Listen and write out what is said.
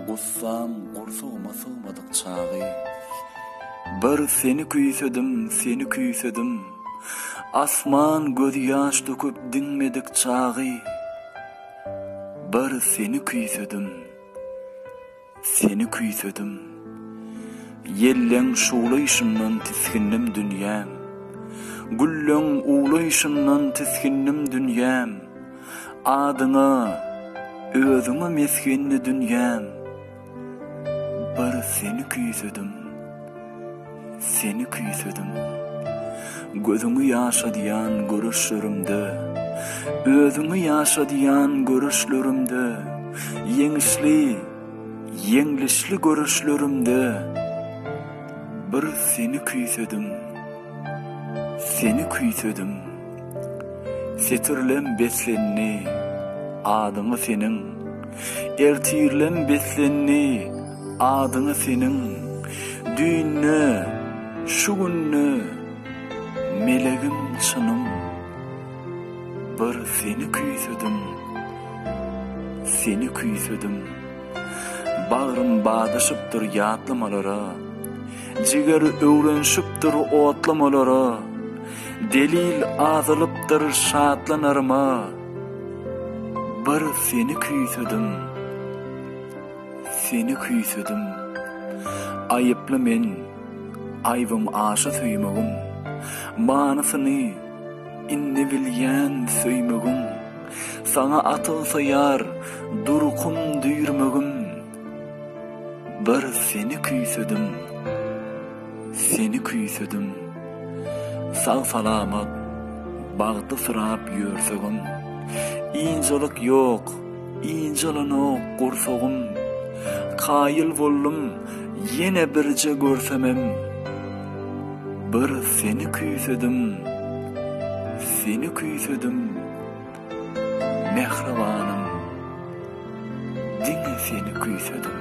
Gussam gursuguma sığmadyk çagy. Bir seni küýsedim. Asman göz ýaş döküp dinmedik çagy. Bir seni küýsedim. Yelleň şuwlaýşyndan tiskindim dünýäm. Gülleň uwlaýşyndan tiskindim dünýäm. Adyňa özüňe meskinli dünýäm. Bir seni küýsedim. Gözüňi ýaşadýan görüşlerimde, özüňi ýaşadýan görüşlerimde, yeňlişli görüşlerimde bir seni küýsedim. Setirlem beslenni adyňy seniň, ertirlem beslenni adyňy seniň, düýnü şu günni melegim çynym. Bir seni küýsedim. Bağrım badyşypdyr ýatlamalara, jiger öwrenşipdir otlamalara, delil azylypdyr şatlanarma. Bir seni küýsedim. Aýyply men, aýbym aşa söýmegim, manysyny inni bilýän söýmegim, sana atylsaýar durkun düýrmegim. Bir seni küýsedim. Sağ salamat bagdy sırap ýörsegim, injalyk ýok, injalanyk gursagym. Kaýyl boldum ýene birje görsemem. Bir seni küýsedim. Mehribanym, diňe seni küýsedim.